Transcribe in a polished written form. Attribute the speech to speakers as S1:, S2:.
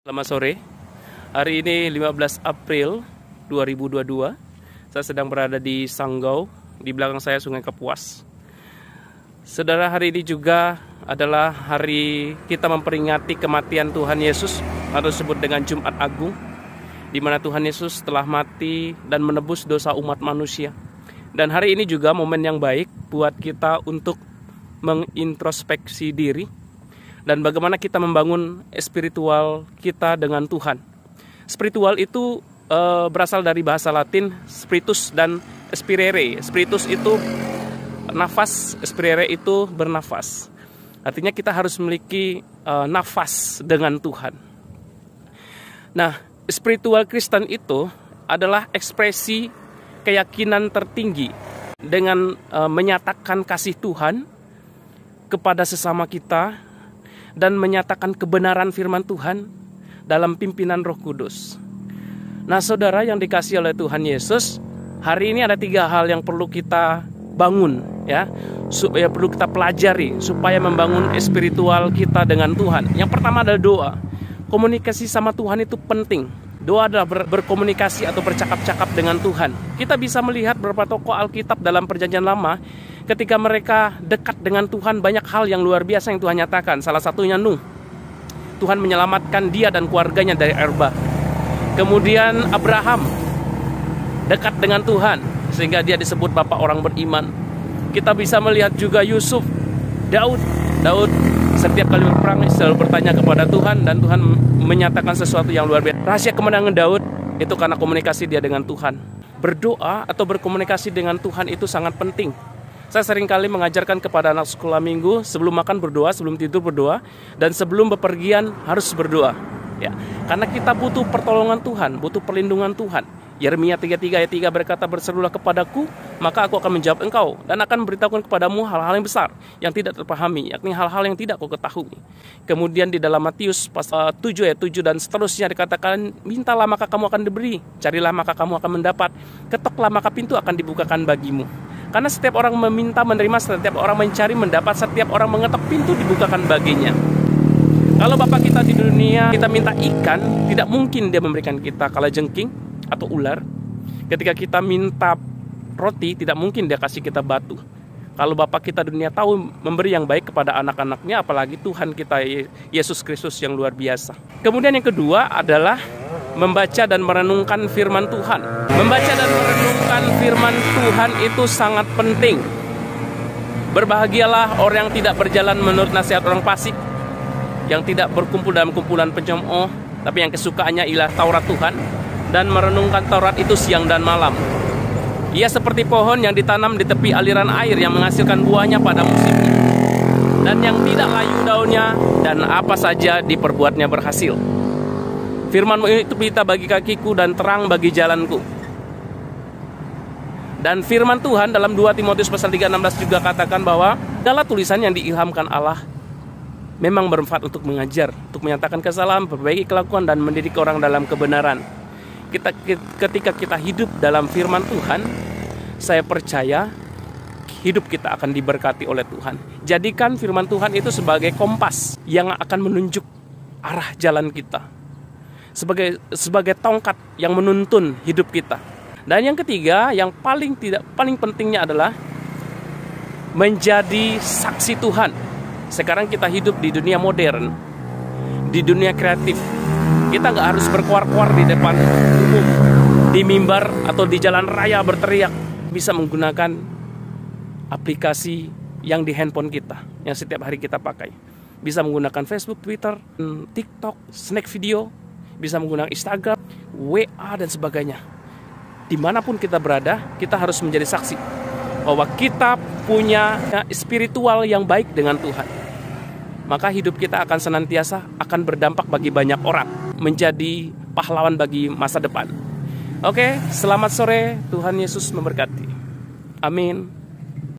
S1: Selamat sore. Hari ini 15 April 2022. Saya sedang berada di Sanggau. Di belakang saya Sungai Kapuas. Saudara, hari ini juga adalah hari kita memperingati kematian Tuhan Yesus, atau disebut dengan Jumat Agung, di mana Tuhan Yesus telah mati dan menebus dosa umat manusia. Dan hari ini juga momen yang baik buat kita untuk mengintrospeksi diri dan bagaimana kita membangun spiritual kita dengan Tuhan. Spiritual itu berasal dari bahasa Latin spiritus dan spirere. Spiritus itu nafas, spirere itu bernafas. Artinya kita harus memiliki nafas dengan Tuhan. Nah, spiritual Kristen itu adalah ekspresi keyakinan tertinggi dengan menyatakan kasih Tuhan kepada sesama kita dan menyatakan kebenaran firman Tuhan dalam pimpinan Roh Kudus. Nah, saudara yang dikasihi oleh Tuhan Yesus, hari ini ada 3 hal yang perlu kita bangun, ya, supaya perlu kita pelajari supaya membangun spiritual kita dengan Tuhan. Yang pertama adalah doa. Komunikasi sama Tuhan itu penting. Doa adalah berkomunikasi atau bercakap-cakap dengan Tuhan. Kita bisa melihat beberapa tokoh Alkitab dalam Perjanjian Lama. Ketika mereka dekat dengan Tuhan, banyak hal yang luar biasa yang Tuhan nyatakan. Salah satunya Nuh. Tuhan menyelamatkan dia dan keluarganya dari air bah. Kemudian Abraham dekat dengan Tuhan sehingga dia disebut bapak orang beriman. Kita bisa melihat juga Yusuf, Daud setiap kali berperang selalu bertanya kepada Tuhan dan Tuhan menyatakan sesuatu yang luar biasa. Rahasia kemenangan Daud itu karena komunikasi dia dengan Tuhan. Berdoa atau berkomunikasi dengan Tuhan itu sangat penting. Saya seringkali mengajarkan kepada anak sekolah minggu, sebelum makan berdoa, sebelum tidur berdoa, dan sebelum bepergian harus berdoa. Ya, karena kita butuh pertolongan Tuhan, butuh perlindungan Tuhan. Yeremia 33 ayat 3 berkata, "Berserulah kepadaku, maka aku akan menjawab engkau, dan akan memberitahukan kepadamu hal-hal yang besar, yang tidak terpahami, yakni hal-hal yang tidak kau ketahui." Kemudian di dalam Matius pasal 7 ayat 7 dan seterusnya dikatakan, "Mintalah maka kamu akan diberi, carilah maka kamu akan mendapat, ketoklah maka pintu akan dibukakan bagimu." Karena setiap orang meminta menerima, setiap orang mencari mendapat, setiap orang mengetok pintu dibukakan baginya. Kalau Bapak kita di dunia kita minta ikan, tidak mungkin dia memberikan kita kalajengking atau ular. Ketika kita minta roti, tidak mungkin dia kasih kita batu. Kalau Bapak kita dunia tahu memberi yang baik kepada anak-anaknya, apalagi Tuhan kita Yesus Kristus yang luar biasa. Kemudian yang kedua adalah membaca dan merenungkan firman Tuhan. Membaca dan merenungkan firman Tuhan itu sangat penting. Berbahagialah orang yang tidak berjalan menurut nasihat orang fasik, yang tidak berkumpul dalam kumpulan pencemooh, tapi yang kesukaannya ialah Taurat Tuhan, dan merenungkan Taurat itu siang dan malam. Ia seperti pohon yang ditanam di tepi aliran air yang menghasilkan buahnya pada musimnya, dan yang tidak layu daunnya, dan apa saja diperbuatnya berhasil. Firman-Mu itu pelita bagi kakiku dan terang bagi jalanku. Dan firman Tuhan dalam 2 Timotius pasal 3:16 juga katakan bahwa segala tulisan yang diilhamkan Allah memang bermanfaat untuk mengajar, untuk menyatakan kesalahan, memperbaiki kelakuan, dan mendidik orang dalam kebenaran. Ketika kita hidup dalam firman Tuhan, saya percaya hidup kita akan diberkati oleh Tuhan. Jadikan firman Tuhan itu sebagai kompas yang akan menunjuk arah jalan kita, sebagai tongkat yang menuntun hidup kita. Dan yang ketiga, yang paling pentingnya adalah menjadi saksi Tuhan. Sekarang kita hidup di dunia modern, di dunia kreatif. Kita nggak harus berkuar-kuar di depan umum, di mimbar atau di jalan raya berteriak. Bisa menggunakan aplikasi yang di handphone kita, yang setiap hari kita pakai. Bisa menggunakan Facebook, Twitter, TikTok, snack video, bisa menggunakan Instagram, WA, dan sebagainya. Dimanapun kita berada, kita harus menjadi saksi bahwa kita punya spiritual yang baik dengan Tuhan. Maka hidup kita akan senantiasa akan berdampak bagi banyak orang, menjadi pahlawan bagi masa depan. Oke, selamat sore, Tuhan Yesus memberkati. Amin.